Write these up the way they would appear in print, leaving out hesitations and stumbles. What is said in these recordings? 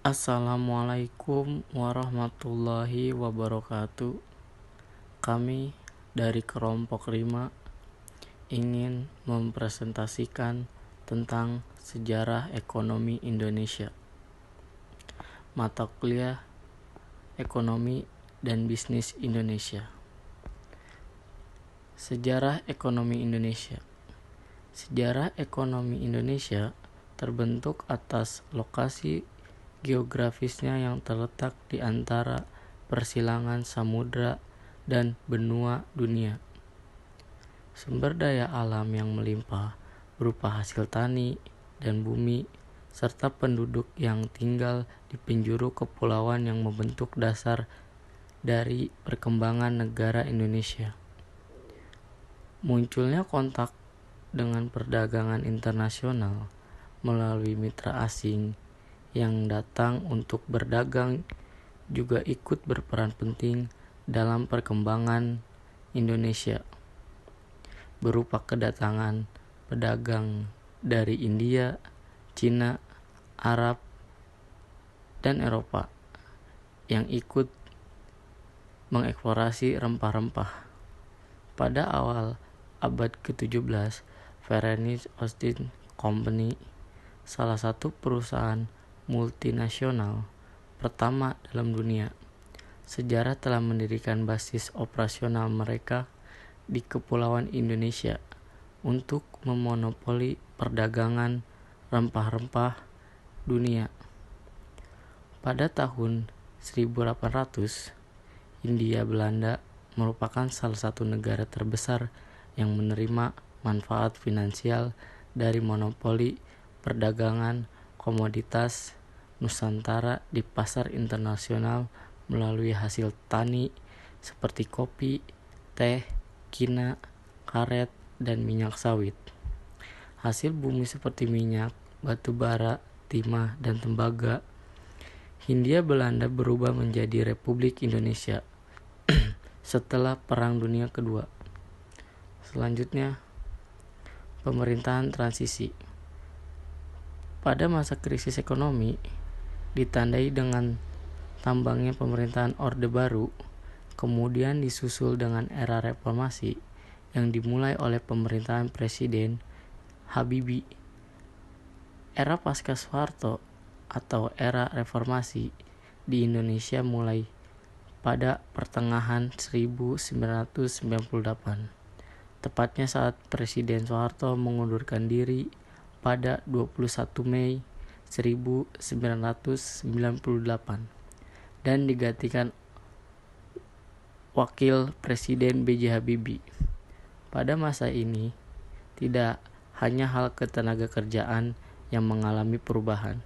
Assalamualaikum warahmatullahi wabarakatuh. Kami dari kelompok 5 ingin mempresentasikan tentang sejarah ekonomi Indonesia. Mata kuliah Ekonomi dan Bisnis Indonesia. Sejarah ekonomi Indonesia. Sejarah ekonomi Indonesia terbentuk atas lokasi geografisnya yang terletak di antara persilangan samudra dan benua dunia. Sumber daya alam yang melimpah berupa hasil tani dan bumi, serta penduduk yang tinggal di penjuru kepulauan yang membentuk dasar dari perkembangan negara Indonesia. Munculnya kontak dengan perdagangan internasional melalui mitra asing yang datang untuk berdagang juga ikut berperan penting dalam perkembangan Indonesia, berupa kedatangan pedagang dari India, Cina, Arab, dan Eropa yang ikut mengeksplorasi rempah-rempah. Pada awal abad ke-17, Ferenc Ostend Company, salah satu perusahaan multinasional pertama dalam dunia sejarah, telah mendirikan basis operasional mereka di Kepulauan Indonesia untuk memonopoli perdagangan rempah-rempah dunia. Pada tahun 1800, Hindia Belanda merupakan salah satu negara terbesar yang menerima manfaat finansial dari monopoli perdagangan komoditas Nusantara di pasar internasional melalui hasil tani seperti kopi, teh, kina, karet, dan minyak sawit. Hasil bumi seperti minyak, batu bara, timah, dan tembaga. Hindia Belanda berubah menjadi Republik Indonesia setelah Perang Dunia Kedua. Selanjutnya, pemerintahan transisi. Pada masa krisis ekonomi, ditandai dengan tambangnya pemerintahan Orde Baru, kemudian disusul dengan era reformasi yang dimulai oleh pemerintahan Presiden Habibie. Era pasca Soeharto atau era reformasi di Indonesia mulai pada pertengahan 1998, tepatnya saat Presiden Soeharto mengundurkan diri pada 21 Mei 1998 dan digantikan Wakil Presiden B.J. Habibie. Pada masa ini, tidak hanya hal ketenagakerjaan yang mengalami perubahan,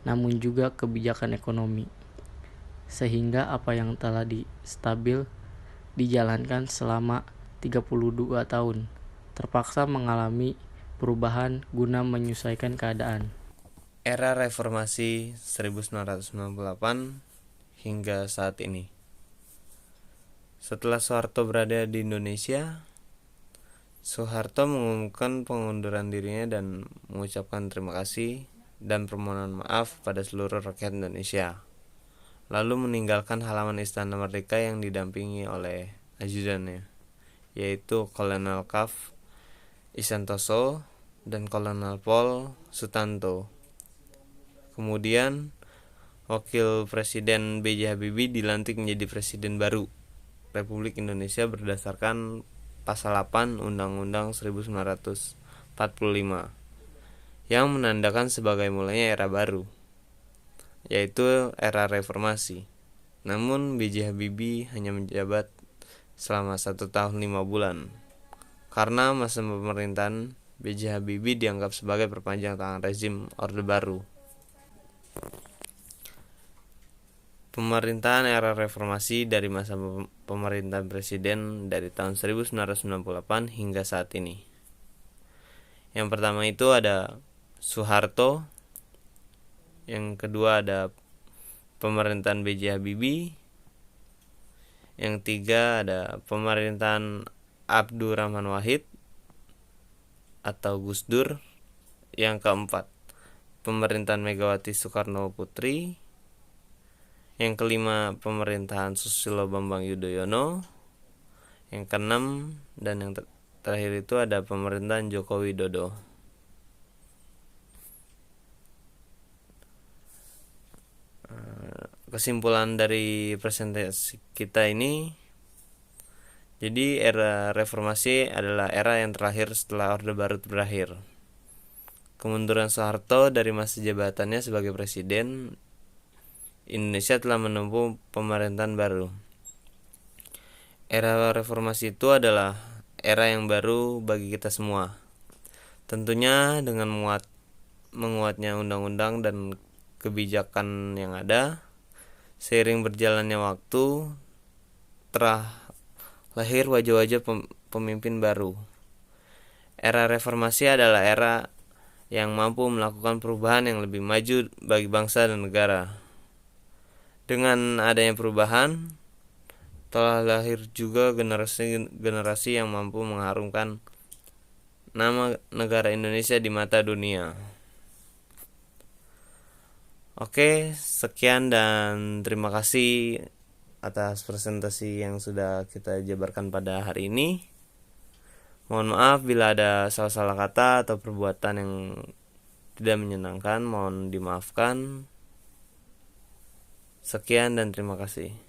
namun juga kebijakan ekonomi, sehingga apa yang telah stabil dijalankan selama 32 tahun terpaksa mengalami perubahan guna menyesuaikan keadaan. Era Reformasi 1998 hingga saat ini. Setelah Soeharto berada di Indonesia, Soeharto mengumumkan pengunduran dirinya dan mengucapkan terima kasih dan permohonan maaf pada seluruh rakyat Indonesia. Lalu meninggalkan halaman Istana Merdeka yang didampingi oleh ajudannya, yaitu Kolonel Kaf Isantoso dan Kolonel Pol Sutanto. Kemudian Wakil Presiden B.J. Habibie dilantik menjadi Presiden baru Republik Indonesia berdasarkan Pasal 8 Undang-Undang 1945 yang menandakan sebagai mulanya era baru, yaitu era reformasi. Namun B.J. Habibie hanya menjabat selama 1 tahun 5 bulan karena masa pemerintahan B.J. Habibie dianggap sebagai perpanjangan tangan rezim Orde Baru. Pemerintahan era reformasi dari masa pemerintahan presiden dari tahun 1998 hingga saat ini. Yang pertama itu ada Soeharto, yang kedua ada pemerintahan B.J. Habibie, yang tiga ada pemerintahan Abdurrahman Wahid atau Gus Dur, yang keempat pemerintahan Megawati Soekarno Putri, Yang kelima, pemerintahan Susilo Bambang Yudhoyono. Yang keenam dan yang terakhir itu ada pemerintahan Joko Widodo. Kesimpulan dari presentasi kita ini, jadi era reformasi adalah era yang terakhir setelah Orde Baru berakhir. Kemunduran Soeharto dari masa jabatannya sebagai presiden, Indonesia telah menempuh pemerintahan baru. Era reformasi itu adalah era yang baru bagi kita semua. Tentunya dengan menguatnya undang-undang dan kebijakan yang ada, seiring berjalannya waktu, telah lahir wajah-wajah pemimpin baru. Era reformasi adalah era yang mampu melakukan perubahan yang lebih maju bagi bangsa dan negara. Dengan adanya perubahan, telah lahir juga generasi yang mampu mengharumkan nama negara Indonesia di mata dunia. Oke, sekian dan terima kasih atas presentasi yang sudah kita jabarkan pada hari ini. Mohon maaf bila ada salah-salah kata atau perbuatan yang tidak menyenangkan, mohon dimaafkan. Sekian dan terima kasih.